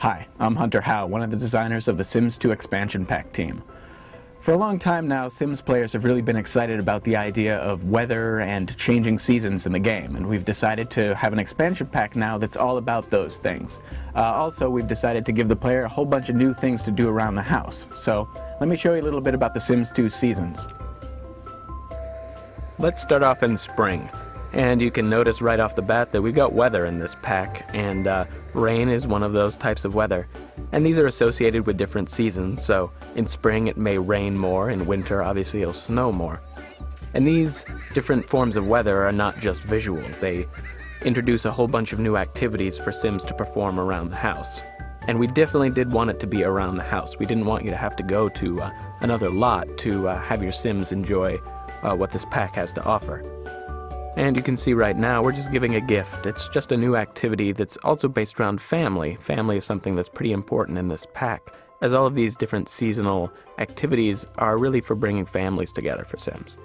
Hi, I'm Hunter Howe, one of the designers of the Sims 2 expansion pack team. For a long time now, Sims players have really been excited about the idea of weather and changing seasons in the game, and we've decided to have an expansion pack now that's all about those things. Also, we've decided to give the player a whole bunch of new things to do around the house. So, let me show you a little bit about the Sims 2 seasons. Let's start off in spring. And you can notice right off the bat that we've got weather in this pack, and rain is one of those types of weather. And these are associated with different seasons, so in spring it may rain more, in winter obviously it'll snow more. And these different forms of weather are not just visual, they introduce a whole bunch of new activities for Sims to perform around the house. And we definitely did want it to be around the house. We didn't want you to have to go to another lot to have your Sims enjoy what this pack has to offer. And you can see right now we're just giving a gift. It's just a new activity that's also based around family. Family is something that's pretty important in this pack, as all of these different seasonal activities are really for bringing families together for Sims.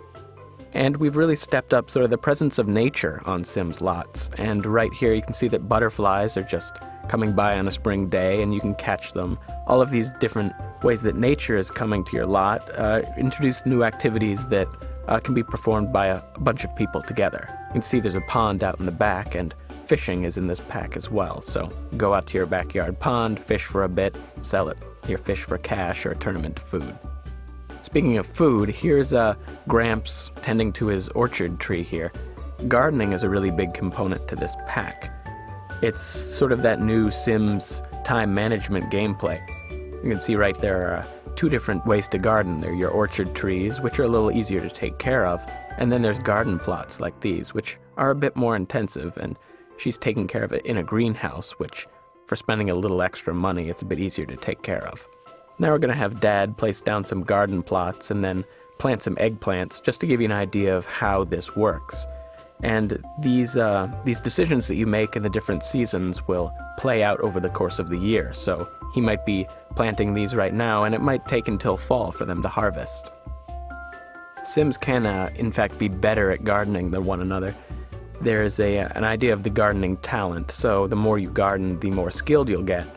And we've really stepped up sort of the presence of nature on Sims lots. And right here you can see that butterflies are just coming by on a spring day and you can catch them. All of these different ways that nature is coming to your lot introduce new activities that can be performed by a bunch of people together. You can see there's a pond out in the back, and fishing is in this pack as well. So go out to your backyard pond, fish for a bit, sell your fish for cash, or turn them into food. Speaking of food, here's Gramps tending to his orchard tree here. Gardening is a really big component to this pack. It's sort of that new Sims time management gameplay. You can see right there are two different ways to garden. There are your orchard trees, which are a little easier to take care of, and then there's garden plots like these, which are a bit more intensive, and she's taking care of it in a greenhouse, which, for spending a little extra money, it's a bit easier to take care of. Now we're going to have Dad place down some garden plots and then plant some eggplants, just to give you an idea of how this works. And these decisions that you make in the different seasons will play out over the course of the year. So he might be planting these right now, and it might take until fall for them to harvest. Sims can, in fact, be better at gardening than one another. There's an idea of the gardening talent, so the more you garden, the more skilled you'll get.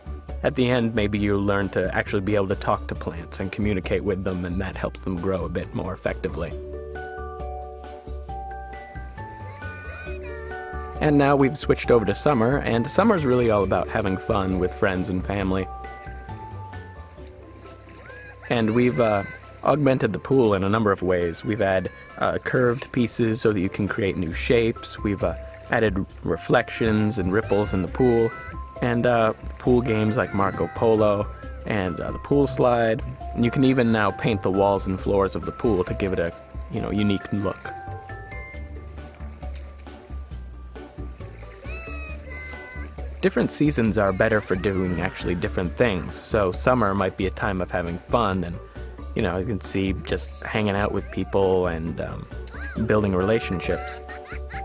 At the end, maybe you'll learn to actually be able to talk to plants and communicate with them, and that helps them grow a bit more effectively. And now we've switched over to summer, and summer's really all about having fun with friends and family. And we've augmented the pool in a number of ways. We've added curved pieces so that you can create new shapes. We've added reflections and ripples in the pool, and pool games like Marco Polo, and the pool slide. And you can even now paint the walls and floors of the pool to give it a unique look. Different seasons are better for doing actually different things. So summer might be a time of having fun and, you can see just hanging out with people and building relationships.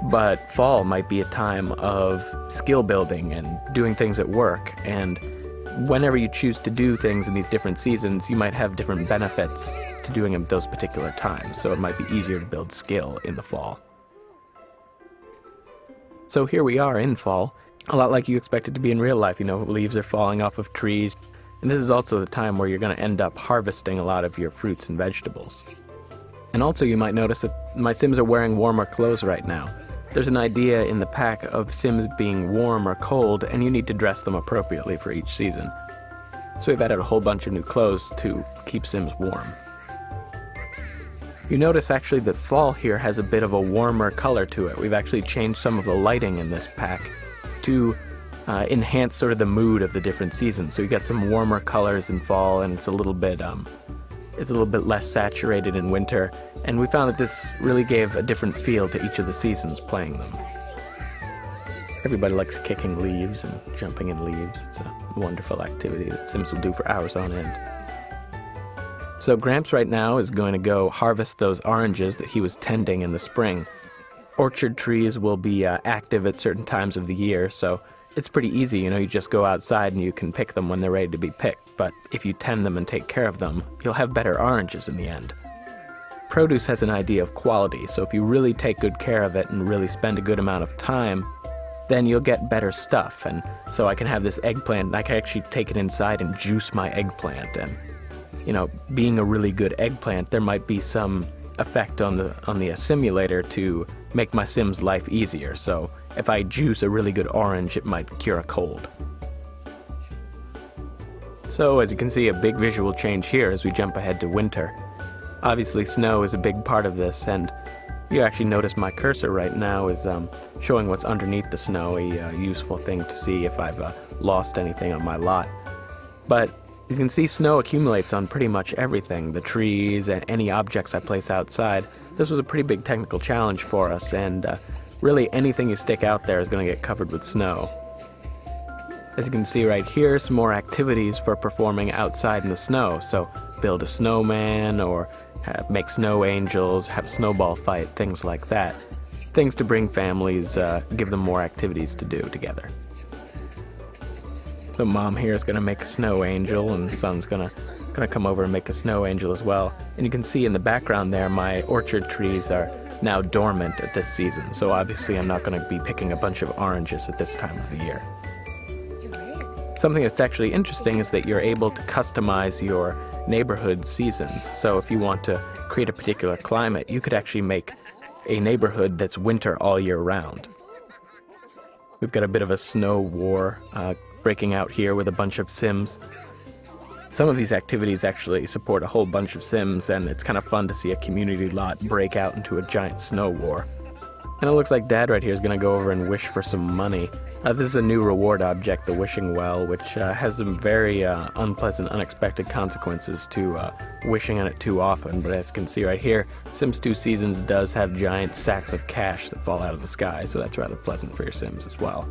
But fall might be a time of skill building and doing things at work. And whenever you choose to do things in these different seasons, you might have different benefits to doing them at those particular times. So it might be easier to build skill in the fall. So here we are in fall. A lot like you expect it to be in real life, leaves are falling off of trees. And this is also the time where you're going to end up harvesting a lot of your fruits and vegetables. And also you might notice that my Sims are wearing warmer clothes right now. There's an idea in the pack of Sims being warm or cold, and you need to dress them appropriately for each season. So we've added a whole bunch of new clothes to keep Sims warm. You notice actually that fall here has a bit of a warmer color to it. We've actually changed some of the lighting in this pack to enhance sort of the mood of the different seasons. So you get some warmer colors in fall, and it's a little bit less saturated in winter. And we found that this really gave a different feel to each of the seasons playing them. Everybody likes kicking leaves and jumping in leaves. It's a wonderful activity that Sims will do for hours on end. So Gramps right now is going to go harvest those oranges that he was tending in the spring. Orchard trees will be active at certain times of the year, so it's pretty easy, you just go outside and you can pick them when they're ready to be picked, but if you tend them and take care of them, you'll have better oranges in the end. Produce has an idea of quality, so if you really take good care of it and really spend a good amount of time then you'll get better stuff. And so I can have this eggplant, and I can actually take it inside and juice my eggplant. And, you know, being a really good eggplant, there might be some effect on the simulator to make my Sim's life easier. So if I juice a really good orange, it might cure a cold. So as you can see, a big visual change here as we jump ahead to winter. Obviously snow is a big part of this, and you actually notice my cursor right now is showing what's underneath the snow, a useful thing to see if I've lost anything on my lot. But as you can see, snow accumulates on pretty much everything, the trees and any objects I place outside. This was a pretty big technical challenge for us, and really anything you stick out there is going to get covered with snow. As you can see right here, some more activities for performing outside in the snow. So build a snowman, or make snow angels, have a snowball fight, things like that. Things to bring families, give them more activities to do together. So mom here is going to make a snow angel, and son's gonna come over and make a snow angel as well. And you can see in the background there, my orchard trees are now dormant at this season. So obviously I'm not going to be picking a bunch of oranges at this time of the year. Something that's actually interesting is that you're able to customize your neighborhood seasons. So if you want to create a particular climate, you could actually make a neighborhood that's winter all year round. We've got a bit of a snow war breaking out here with a bunch of Sims. Some of these activities actually support a whole bunch of Sims, and it's kind of fun to see a community lot break out into a giant snow war. And it looks like Dad right here is going to go over and wish for some money. This is a new reward object, the wishing well, which has some very unpleasant, unexpected consequences to wishing on it too often. But as you can see right here, Sims 2 Seasons does have giant sacks of cash that fall out of the sky, so that's rather pleasant for your Sims as well.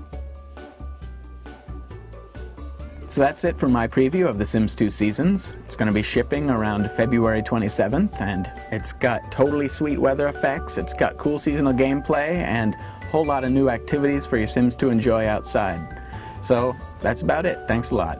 So that's it for my preview of The Sims 2 Seasons. It's going to be shipping around February 27th, and it's got totally sweet weather effects, it's got cool seasonal gameplay, and a whole lot of new activities for your Sims to enjoy outside. So that's about it. Thanks a lot.